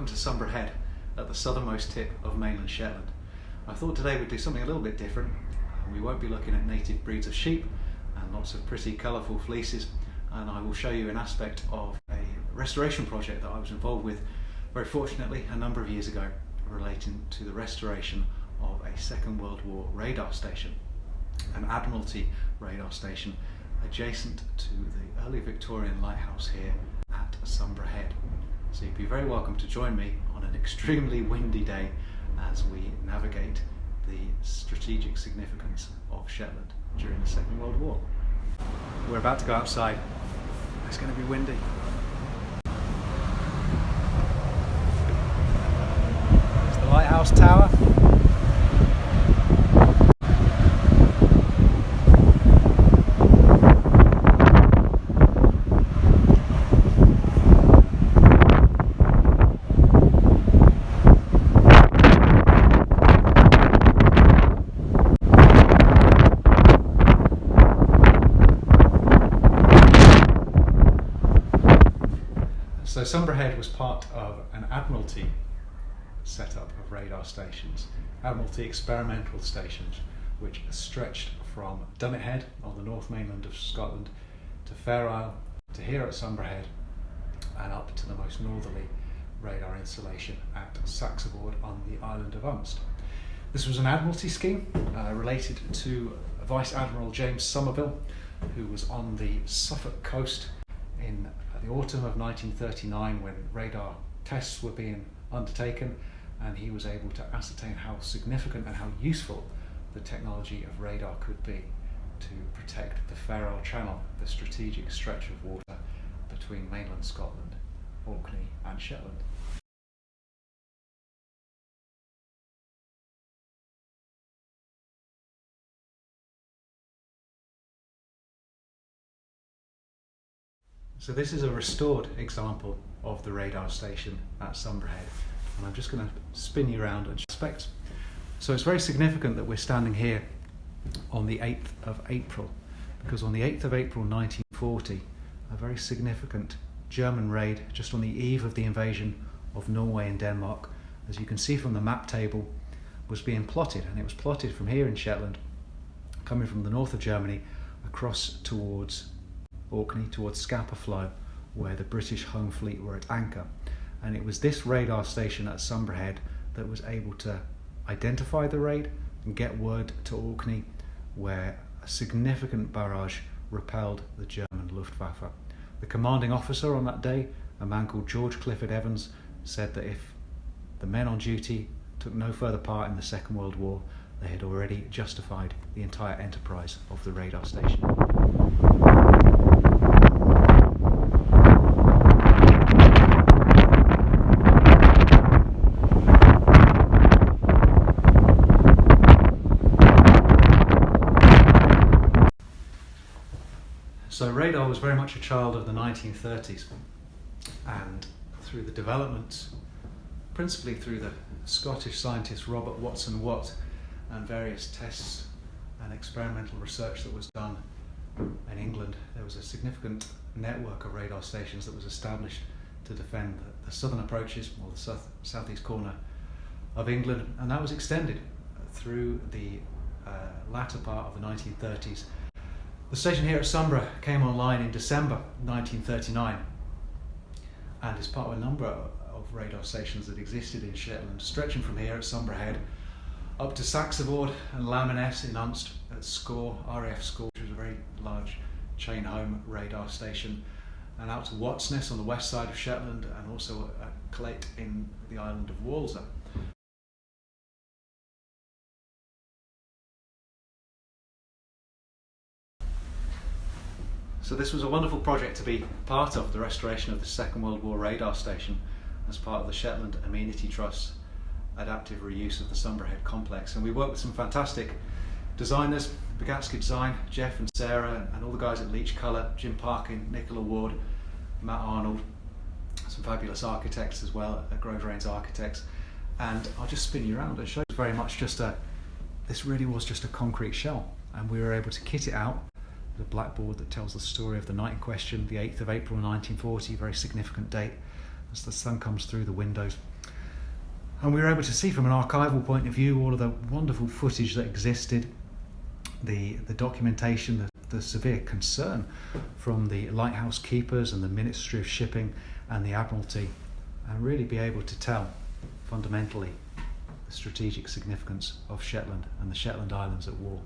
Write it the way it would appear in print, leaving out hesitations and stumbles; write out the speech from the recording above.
welcome to Sumburgh Head at the southernmost tip of mainland Shetland. I thought today we'd do something a little bit different. We won't be looking at native breeds of sheep and lots of pretty colourful fleeces, and I will show you an aspect of a restoration project that I was involved with, very fortunately, a number of years ago, relating to the restoration of a Second World War radar station, an Admiralty radar station adjacent to the early Victorian lighthouse here at Sumburgh Head. So you'd be very welcome to join me on an extremely windy day as we navigate the strategic significance of Shetland during the Second World War. We're about to go outside. It's going to be windy. There's the lighthouse tower. So Sumburgh Head was part of an Admiralty setup of radar stations, Admiralty experimental stations, which stretched from Head on the north mainland of Scotland to Fair Isle to here at Sumburgh Head and up to the most northerly radar installation at Sumburgh on the island of Umst. This was an Admiralty scheme related to Vice Admiral James Somerville, who was on the Suffolk coast in the autumn of 1939 when radar tests were being undertaken, and he was able to ascertain how significant and how useful the technology of radar could be to protect the Fair Isle Channel, the strategic stretch of water between mainland Scotland, Orkney and Shetland. So this is a restored example of the radar station at Sumburgh Head, and I'm just going to spin you around and inspect. So it's very significant that we're standing here on the 8th of April, because on the 8th of April 1940, a very significant German raid just on the eve of the invasion of Norway and Denmark, as you can see from the map table, was being plotted, and it was plotted from here in Shetland, coming from the north of Germany across towards Orkney, towards Scapa Flow, where the British Home Fleet were at anchor. And it was this radar station at Sumburgh Head that was able to identify the raid and get word to Orkney, where a significant barrage repelled the German Luftwaffe. The commanding officer on that day, a man called George Clifford Evans, said that if the men on duty took no further part in the Second World War, they had already justified the entire enterprise of the radar station. So radar was very much a child of the 1930s, and through the developments, principally through the Scottish scientist Robert Watson Watt and various tests and experimental research that was done in England, there was a significant network of radar stations that was established to defend the southern approaches, or the southeast corner of England, and that was extended through the latter part of the 1930s. The station here at Sumburgh came online in December 1939 and is part of a number of radar stations that existed in Shetland, stretching from here at Sumburgh Head up to Saxavord and Lamines in Umst at Score, RAF Score, which was a very large chain home radar station, and out to Wattsness on the west side of Shetland, and also at Clate in the island of Walser. So this was a wonderful project to be part of, the restoration of the Second World War radar station as part of the Shetland Amenity Trust's adaptive reuse of the Sumburgh Head complex. And we worked with some fantastic designers, Bagatsky Design, Jeff and Sarah, and all the guys at Leach Colour, Jim Parkin, Nicola Ward, Matt Arnold, some fabulous architects as well at Grove Rains Architects. And I'll just spin you around and show you very much this really was just a concrete shell, and we were able to kit it out. The blackboard that tells the story of the night in question, the 8th of April 1940, very significant date, as the sun comes through the windows. And we were able to see from an archival point of view all of the wonderful footage that existed, the documentation, the severe concern from the lighthouse keepers and the Ministry of Shipping and the Admiralty, and really be able to tell fundamentally the strategic significance of Shetland and the Shetland Islands at war.